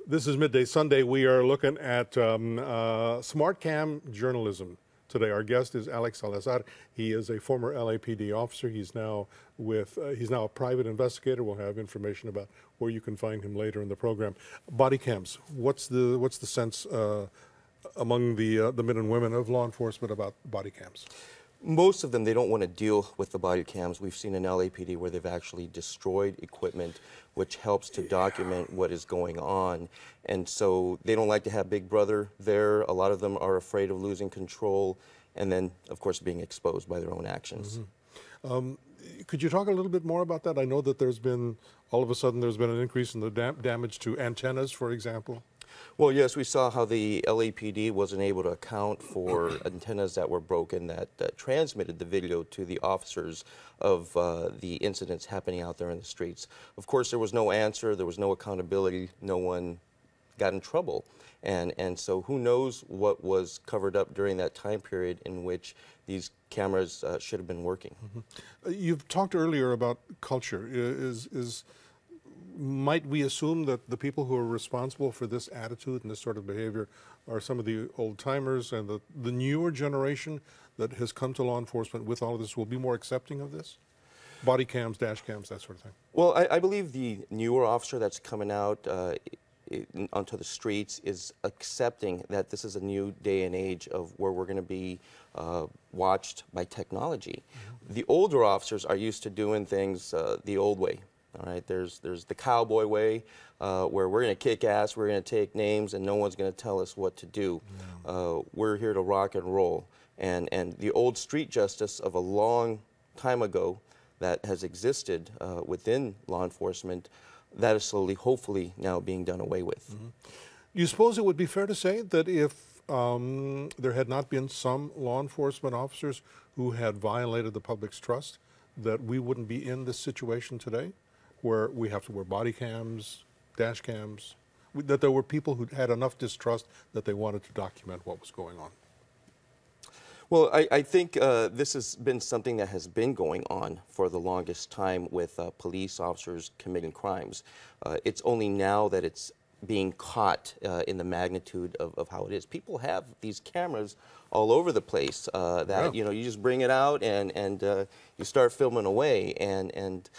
This is Midday Sunday. We are looking at smart cam journalism today. Our guest is Alex Salazar. He is a former LAPD officer. He's now a private investigator. We'll have information about where you can find him later in the program. Body cams. What's the sense among the men and women of law enforcement about body cams? Most of them, they don't want to deal with the body cams. We've seen in LAPD where they've actually destroyed equipment which helps to document what is going on. And so they don't like to have Big Brother there. A lot of them are afraid of losing control and then, of course, being exposed by their own actions. Mm-hmm. Could you talk a little bit more about that? I know that all of a sudden, there's been an increase in the damage to antennas, for example. Well, yes, we saw how the LAPD wasn't able to account for antennas that were broken that transmitted the video to the officers of the incidents happening out there in the streets. Of course, there was no answer, there was no accountability, no one got in trouble. And so who knows what was covered up during that time period in which these cameras should have been working. Mm-hmm. You've talked earlier about culture. Might we assume that the people who are responsible for this attitude and this sort of behavior are some of the old-timers, and the newer generation that has come to law enforcement with all of this will be more accepting of this? Body cams, dash cams, that sort of thing. Well, I believe the newer officer that's coming out onto the streets is accepting that this is a new day and age of where we're going to be watched by technology. Mm-hmm. The older officers are used to doing things the old way. All right, there's the cowboy way, where we're going to kick ass, we're going to take names, and no one's going to tell us what to do. No. We're here to rock and roll. And the old street justice of a long time ago that has existed within law enforcement, that is slowly, hopefully, now being done away with. Mm-hmm. You suppose it would be fair to say that if there had not been some law enforcement officers who had violated the public's trust, that we wouldn't be in this situation today, where we have to wear body cams, dash cams, that there were people who had enough distrust that they wanted to document what was going on? Well, I think this has been something that has been going on for the longest time with police officers committing crimes. It's only now that it's being caught in the magnitude of how it is. People have these cameras all over the place that, you know, you just bring it out and you start filming away. And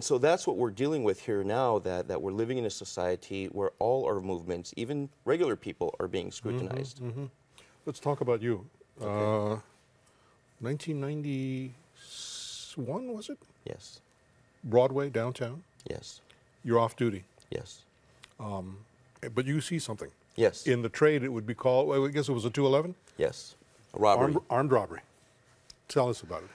so that's what we're dealing with here now, that we're living in a society where all our movements, even regular people, are being scrutinized. Mm-hmm, mm-hmm. Let's talk about you. Okay. 1991, was it? Yes. Broadway, downtown? Yes. You're off duty? Yes. But you see something? Yes. In the trade, it would be called, well, I guess it was a 211? Yes. A robbery. Armed robbery. Tell us about it.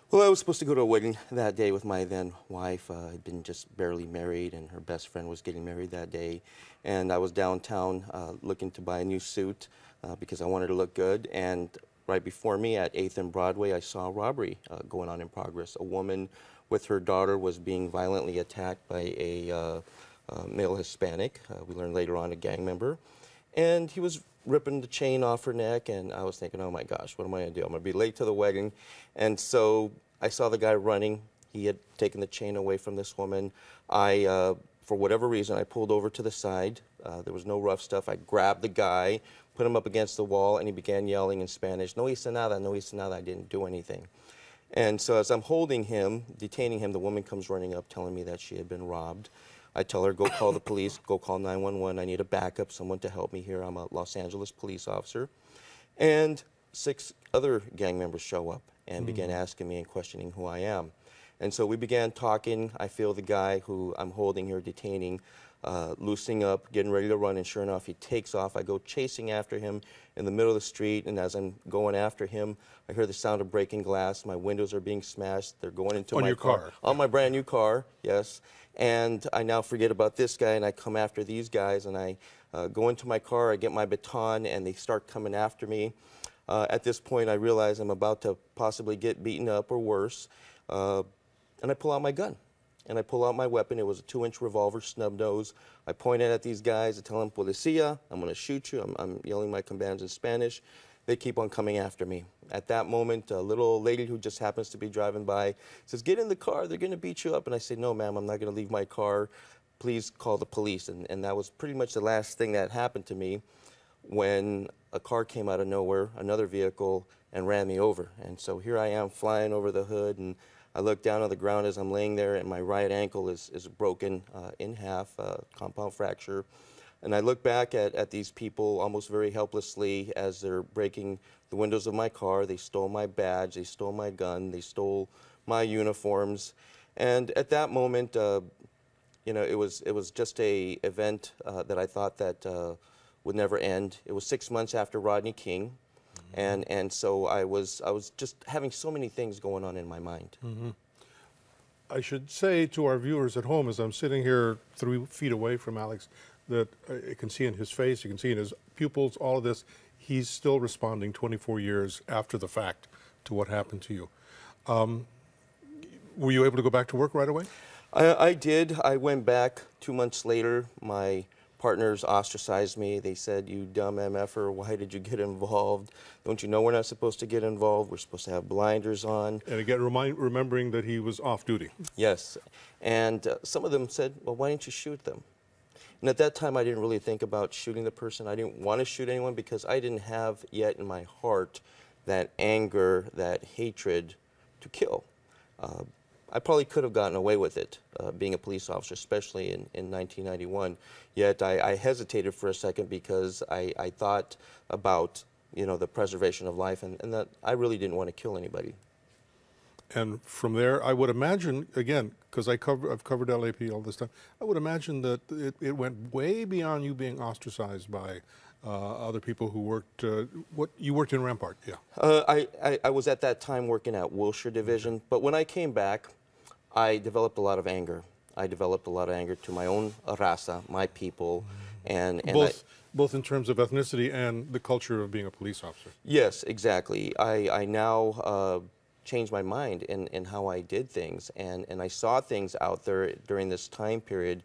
Well, I was supposed to go to a wedding that day with my then wife. I'd been just barely married, and her best friend was getting married that day. And I was downtown looking to buy a new suit because I wanted to look good. And right before me at 8th and Broadway, I saw a robbery going on in progress. A woman with her daughter was being violently attacked by a male Hispanic. We learned later on a gang member. And he was ripping the chain off her neck, and I was thinking, oh my gosh, what am I going to do? I'm going to be late to the wedding. And so I saw the guy running. He had taken the chain away from this woman. For whatever reason, I pulled over to the side. There was no rough stuff. I grabbed the guy, put him up against the wall, and he began yelling in Spanish, no hice nada, no hice nada. I didn't do anything. And so as I'm holding him, detaining him, the woman comes running up telling me that she had been robbed. I tell her, go call the police, go call 911. I need a backup, someone to help me here. I'm a Los Angeles police officer. And 6 other gang members show up and began asking me and questioning who I am. And so we began talking. I feel the guy who I'm holding here, detaining, loosening up, getting ready to run, and sure enough, he takes off. I go chasing after him in the middle of the street, and as I'm going after him, I hear the sound of breaking glass. My windows are being smashed. They're going into my car. On my brand new car, yes. And I now forget about this guy, and I come after these guys, and I go into my car, I get my baton, and they start coming after me. At this point, I realize I'm about to possibly get beaten up or worse, and I pull out my gun. And I pull out my weapon. It was a 2-inch revolver, snub nose. I point it at these guys. I tell them, "Policía, I'm going to shoot you." I'm yelling my commands in Spanish. They keep on coming after me. At that moment, a little old lady who just happens to be driving by says, "Get in the car. They're going to beat you up." And I say, "No, ma'am, I'm not going to leave my car." please call the police. And that was pretty much the last thing that happened to me when a car came out of nowhere, another vehicle, and ran me over. And so here I am flying over the hood, and I look down on the ground as I'm laying there, and my right ankle is broken in half, compound fracture. And I look back at these people almost very helplessly as they're breaking the windows of my car. They stole my badge, they stole my gun, they stole my uniforms. And at that moment, you know, it was just a event that I thought that would never end. It was 6 months after Rodney King, and so I was just having so many things going on in my mind. I should say to our viewers at home, as I'm sitting here 3 feet away from Alex, that you can see in his face, you can see in his pupils, all of this, he's still responding 24 years after the fact to what happened to you. Were you able to go back to work right away? I did. I went back 2 months later. My partners ostracized me. They said, "You dumb MFer, why did you get involved? Don't you know we're not supposed to get involved? We're supposed to have blinders on." And again, remembering that he was off duty. Yes. And some of them said, "Well, why didn't you shoot them?" And at that time, I didn't really think about shooting the person. I didn't want to shoot anyone because I didn't have yet in my heart that anger, that hatred to kill. I probably could have gotten away with it, being a police officer, especially in 1991. Yet I hesitated for a second because I thought about, you know, the preservation of life, and that I really didn't want to kill anybody. And from there, I would imagine, again, because I've covered LAP all this time, I would imagine that it went way beyond you being ostracized by other people who worked, you worked in Rampart, yeah. I was at that time working at Wilshire Division, but when I came back, I developed a lot of anger. I developed a lot of anger to my own raza, my people, and both in terms of ethnicity and the culture of being a police officer. Yes, exactly. I now changed my mind in how I did things, and I saw things out there during this time period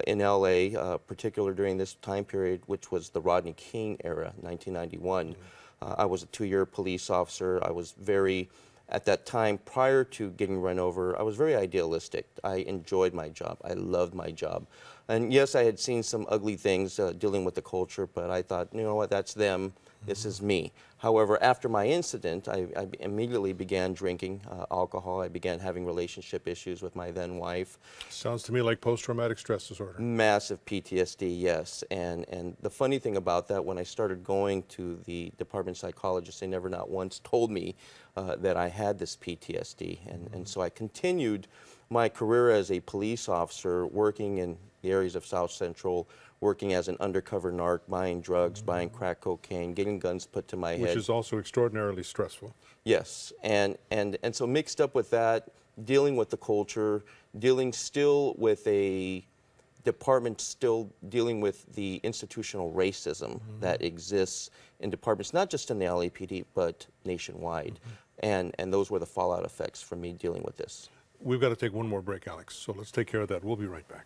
in LA, particularly during this time period, which was the Rodney King era, 1991. I was a 2-year police officer. I was very, at that time, prior to getting run over, I was very idealistic. I enjoyed my job. I loved my job. And yes, I had seen some ugly things dealing with the culture, but I thought, you know what, that's them. This is me. However, after my incident, I immediately began drinking alcohol. I began having relationship issues with my then wife. Sounds to me like post-traumatic stress disorder. Massive PTSD, yes. And the funny thing about that, when I started going to the department psychologist, they never not once told me that I had this PTSD. And so I continued my career as a police officer, working in the areas of South Central, working as an undercover narc, buying drugs, buying crack cocaine, getting guns put to my head. Which is also extraordinarily stressful. Yes, and so mixed up with that, dealing with the culture, dealing still with a department, still dealing with the institutional racism that exists in departments, not just in the LAPD, but nationwide. And those were the fallout effects from me dealing with this. We've got to take one more break, Alex, so let's take care of that. We'll be right back.